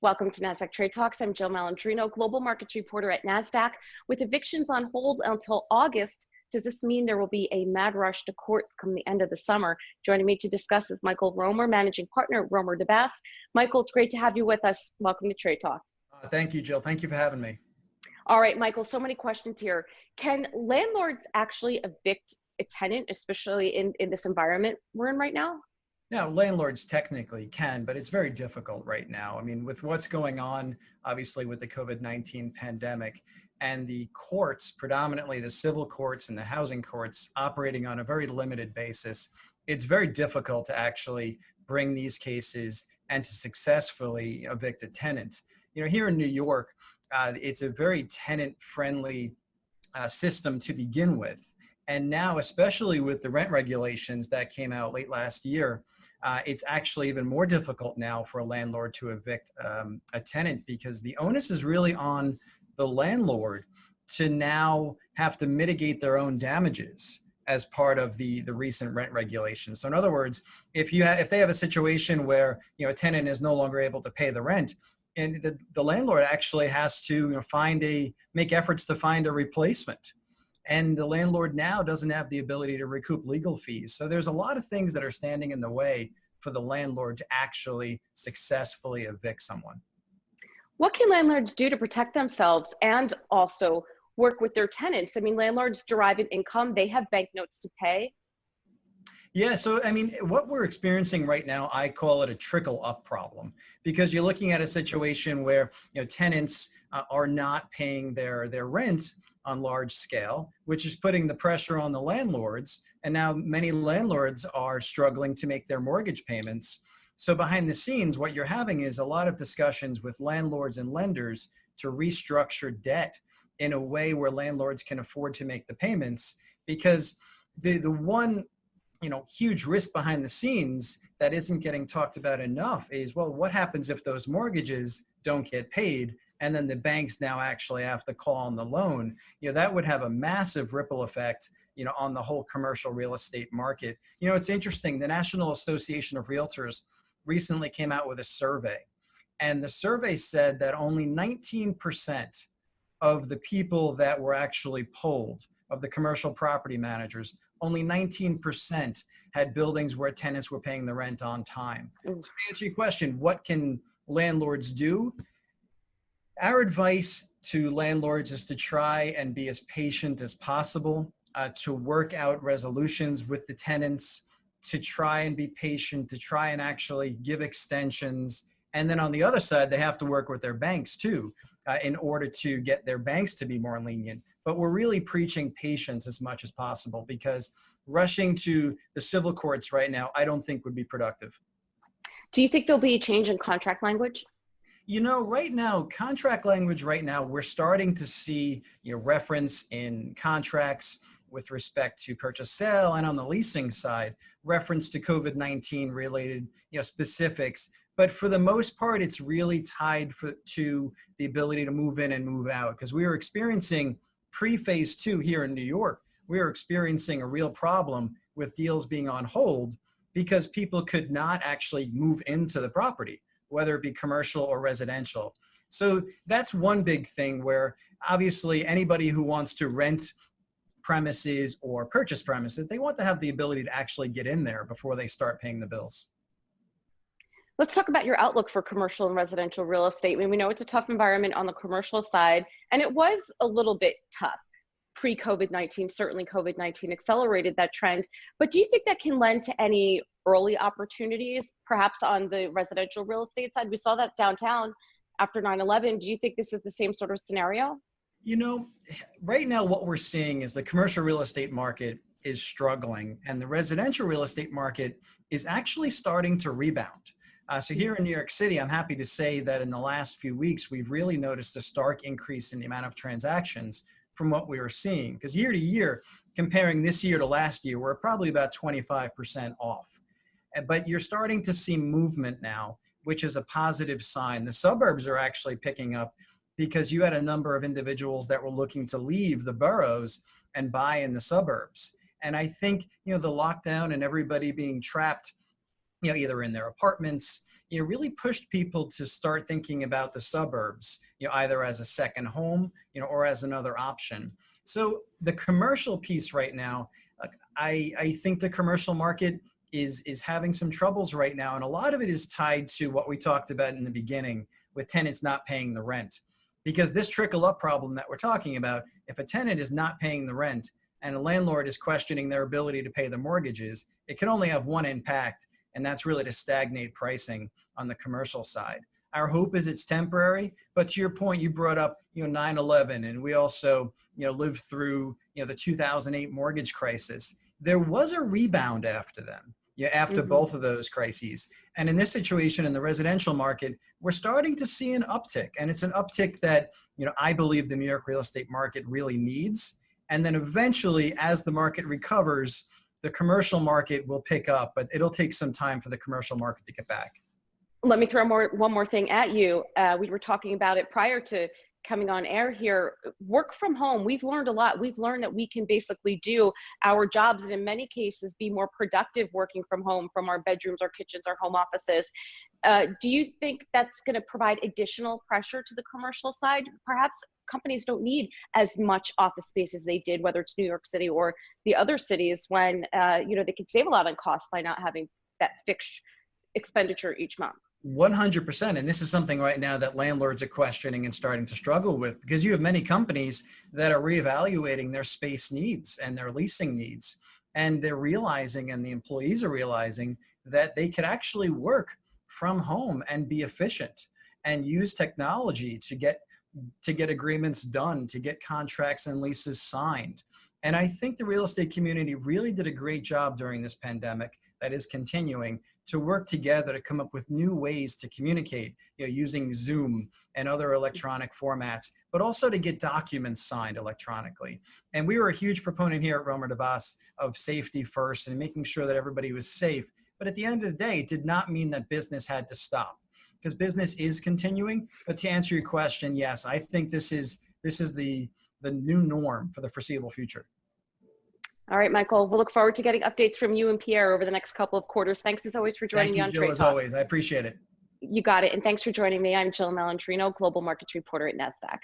Welcome to Nasdaq Trade Talks. I'm Jill Malandrino, global markets reporter at Nasdaq. With evictions on hold until August, does this mean there will be a mad rush to courts come the end of the summer? Joining me to discuss is Michael Romer, managing partner at Romer Debbas. Michael, it's great to have you with us. Welcome to Trade Talks. Thank you, Jill. Thank you for having me. All right, Michael, so many questions here. Can landlords actually evict a tenant, especially in this environment we're in right now? Now, landlords technically can, but it's very difficult right now. I mean, with what's going on, obviously, with the COVID-19 pandemic and the courts, predominantly the civil courts and the housing courts, operating on a very limited basis, it's very difficult to actually bring these cases and to successfully evict a tenant. Here in New York, it's a very tenant-friendly system to begin with. And now, especially with the rent regulations that came out late last year, it's actually even more difficult now for a landlord to evict a tenant, because the onus is really on the landlord to now have to mitigate their own damages as part of the recent rent regulations. So in other words, if they have a situation where a tenant is no longer able to pay the rent, and the landlord actually has to make efforts to find a replacement. And the landlord now doesn't have the ability to recoup legal fees. So there's a lot of things that are standing in the way for the landlord to actually successfully evict someone. What can landlords do to protect themselves and also work with their tenants? I mean, landlords derive an income, they have banknotes to pay. Yeah, so I mean, what we're experiencing right now, I call it a trickle up problem, because you're looking at a situation where tenants are not paying their rent on large scale, which is putting the pressure on the landlords. And now many landlords are struggling to make their mortgage payments. So behind the scenes, what you're having is a lot of discussions with landlords and lenders to restructure debt in a way where landlords can afford to make the payments. Because the one huge risk behind the scenes that isn't getting talked about enough is, well, what happens if those mortgages don't get paid and then the banks now actually have to call on the loan? That would have a massive ripple effect, on the whole commercial real estate market. It's interesting. The National Association of Realtors recently came out with a survey, and the survey said that only 19% of the people that were actually polled, of the commercial property managers, only 19% had buildings where tenants were paying the rent on time. So to answer your question, what can landlords do? Our advice to landlords is to try and be as patient as possible, to work out resolutions with the tenants, to try and be patient, to try and actually give extensions. And then on the other side, they have to work with their banks too, in order to get their banks to be more lenient. But we're really preaching patience as much as possible, because rushing to the civil courts right now, I don't think would be productive. Do you think there'll be a change in contract language? Right now, contract language right now, we're starting to see reference in contracts with respect to purchase sale, and on the leasing side, reference to COVID-19 related specifics. But for the most part, it's really tied to the ability to move in and move out, because we were experiencing pre-phase 2 here in New York. We were experiencing a real problem with deals being on hold because people could not actually move into the property, whether it be commercial or residential. So that's one big thing where obviously anybody who wants to rent premises or purchase premises, they want to have the ability to actually get in there before they start paying the bills. Let's talk about your outlook for commercial and residential real estate. I mean, we know it's a tough environment on the commercial side, and it was a little bit tough pre-COVID-19. Certainly COVID-19 accelerated that trend. But do you think that can lend to any early opportunities, perhaps on the residential real estate side? We saw that downtown after 9/11. Do you think this is the same sort of scenario? Right now what we're seeing is the commercial real estate market is struggling, and the residential real estate market is actually starting to rebound. So here in New York City, I'm happy to say that in the last few weeks, we've really noticed a stark increase in the amount of transactions from what we were seeing. Because year to year, comparing this year to last year, we're probably about 25% off. But you're starting to see movement now, which is a positive sign. The suburbs are actually picking up, because you had a number of individuals that were looking to leave the boroughs and buy in the suburbs. And I think, the lockdown and everybody being trapped, either in their apartments, really pushed people to start thinking about the suburbs, either as a second home, or as another option. So the commercial piece right now, I think the commercial market is having some troubles right now. And a lot of it is tied to what we talked about in the beginning with tenants not paying the rent. Because this trickle up problem that we're talking about, if a tenant is not paying the rent and a landlord is questioning their ability to pay the mortgages, it can only have one impact, and that's really to stagnate pricing on the commercial side. Our hope is it's temporary, but to your point, you brought up 9/11, and we also lived through the 2008 mortgage crisis. There was a rebound after them, after both of those crises. And in this situation in the residential market, we're starting to see an uptick, and it's an uptick that I believe the New York real estate market really needs. And then eventually, as the market recovers, the commercial market will pick up, but it'll take some time for the commercial market to get back. Let me throw one more thing at you. We were talking about it prior to coming on air here. Work from home, we've learned a lot. We've learned that we can basically do our jobs and in many cases be more productive working from home, from our bedrooms, our kitchens, our home offices. Do you think that's going to provide additional pressure to the commercial side? Perhaps companies don't need as much office space as they did, whether it's New York City or the other cities, when they could save a lot on costs by not having that fixed expenditure each month. 100%. And this is something right now that landlords are questioning and starting to struggle with, because you have many companies that are reevaluating their space needs and their leasing needs. And they're realizing, and the employees are realizing, that they could actually work from home and be efficient and use technology to get agreements done, to get contracts and leases signed. And I think the real estate community really did a great job during this pandemic that is continuing to work together to come up with new ways to communicate, using Zoom and other electronic formats, but also to get documents signed electronically. And we were a huge proponent here at Romer Debbas of safety first and making sure that everybody was safe. But at the end of the day, it did not mean that business had to stop, because business is continuing. But to answer your question, yes, I think this is the new norm for the foreseeable future. All right, Michael, we'll look forward to getting updates from you and Pierre over the next couple of quarters. Thanks as always for joining me on Jill, Trade as Talk. always. I appreciate it. You got it. And thanks for joining me. I'm Jill Malandrino, Global Markets Reporter at Nasdaq.